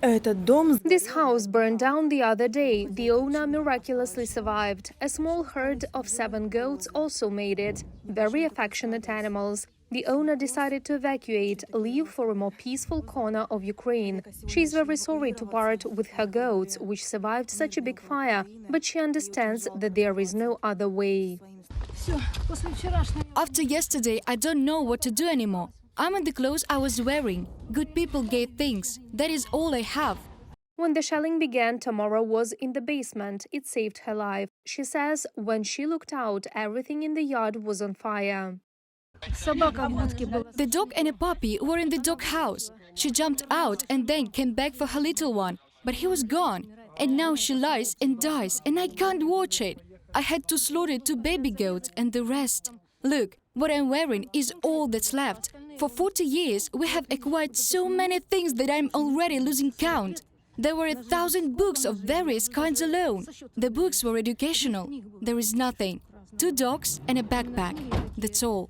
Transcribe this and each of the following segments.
This house burned down the other day. The owner miraculously survived. A small herd of 7 goats also made it. Very affectionate animals. The owner decided to evacuate, leave for a more peaceful corner of Ukraine. She is very sorry to part with her goats, which survived such a big fire, but she understands that there is no other way. After yesterday, I don't know what to do anymore. I'm in the clothes I was wearing. Good people gave things. That is all I have. When the shelling began, Tamara was in the basement. It saved her life. She says when she looked out, everything in the yard was on fire. The dog and a puppy were in the dog house. She jumped out and then came back for her little one. But he was gone. And now she lies and dies, and I can't watch it. I had to slaughter 2 baby goats and the rest. Look, what I'm wearing is all that's left. For 40 years, we have acquired so many things that I'm already losing count. There were 1,000 books of various kinds alone. The books were educational. There is nothing. 2 dogs and a backpack. That's all.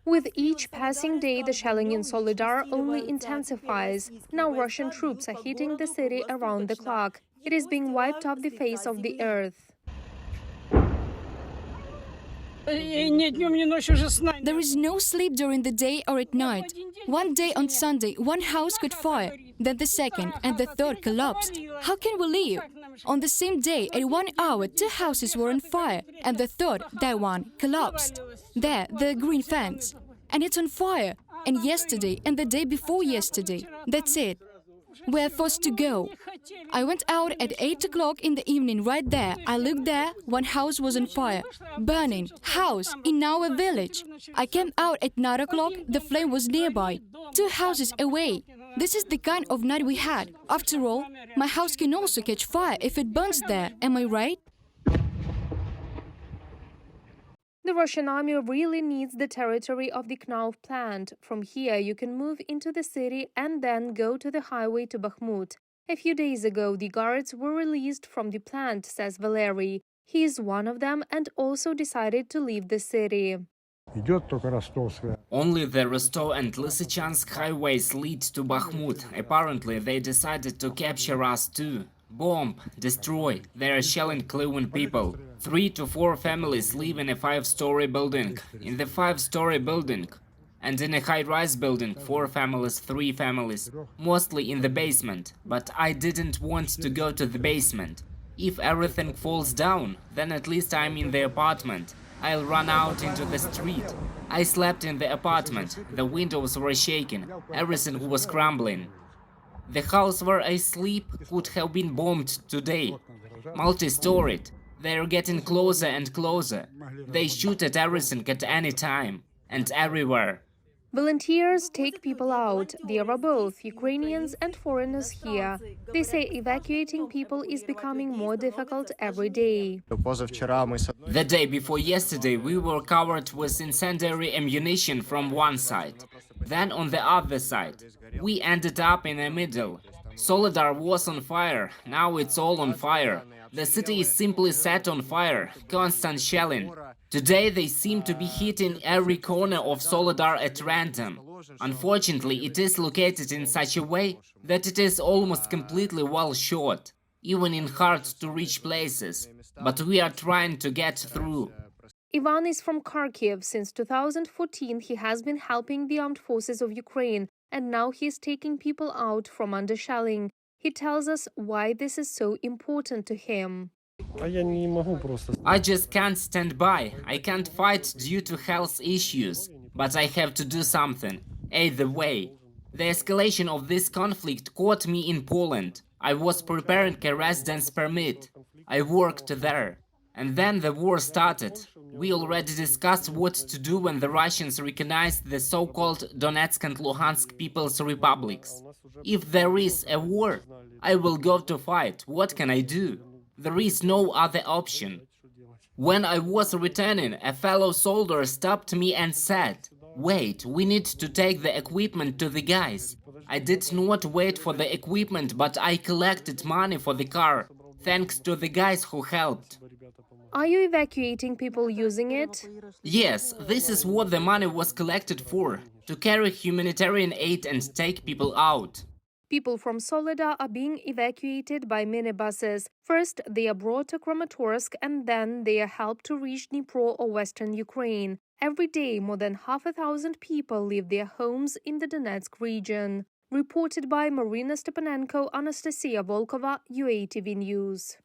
With each passing day, the shelling in Soledar only intensifies. Now Russian troops are hitting the city around the clock. It is being wiped off the face of the earth. There is no sleep during the day or at night. One day on Sunday, one house caught fire, then the second and the third collapsed. How can we live? On the same day, at 1 hour, 2 houses were on fire, and the third, that one, collapsed. There, the green fence. And it's on fire. And yesterday and the day before yesterday. That's it. We're forced to go. I went out at 8 o'clock in the evening right there. I looked there, one house was on fire. Burning. House in our village. I came out at 9 o'clock, the flame was nearby. 2 houses away. This is the kind of night we had. After all, my house can also catch fire if it burns there. Am I right? The Russian army really needs the territory of the Knauf plant. From here, you can move into the city and then go to the highway to Bakhmut. A few days ago, the guards were released from the plant, says Valery. He is one of them and also decided to leave the city. Only the Rostov and Lysychansk highways lead to Bakhmut. Apparently, they decided to capture us too. Bomb, destroy. They are shelling Klyuvan people. 3 to 4 families live in a 5-story building. In the 5-story building. And in a high-rise building, 4 families, 3 families. Mostly in the basement. But I didn't want to go to the basement. If everything falls down, then at least I'm in the apartment. I'll run out into the street. I slept in the apartment. The windows were shaking. Everything was crumbling. The house where I sleep could have been bombed today. Multi-storied. They're getting closer and closer. They shoot at everything at any time. And everywhere. Volunteers take people out. There are both Ukrainians and foreigners here. They say evacuating people is becoming more difficult every day. The day before yesterday, we were covered with incendiary ammunition from one side. Then on the other side. We ended up in the middle. Soledar was on fire. Now it's all on fire. The city is simply set on fire. Constant shelling. Today they seem to be hitting every corner of Soledar at random. Unfortunately, it is located in such a way that it is almost completely well shot, even in hard-to-reach places. But we are trying to get through. Ivan is from Kharkiv. Since 2014, he has been helping the armed forces of Ukraine, and now he is taking people out from under shelling. He tells us why this is so important to him. I just can't stand by. I can't fight due to health issues, but I have to do something. Either way. The escalation of this conflict caught me in Poland. I was preparing a residence permit. I worked there. And then the war started. We already discussed what to do when the Russians recognized the so-called Donetsk and Luhansk People's Republics. If there is a war, I will go to fight. What can I do? There is no other option. When I was returning, a fellow soldier stopped me and said, "Wait, we need to take the equipment to the guys." I did not wait for the equipment, but I collected money for the car, thanks to the guys who helped. Are you evacuating people using it? Yes, this is what the money was collected for, to carry humanitarian aid and take people out. People from Soledar are being evacuated by minibuses. First, they are brought to Kramatorsk and then they are helped to reach Dnipro or western Ukraine. Every day, more than 500,000 people leave their homes in the Donetsk region. Reported by Marina Stepanenko, Anastasia Volkova, UATV News.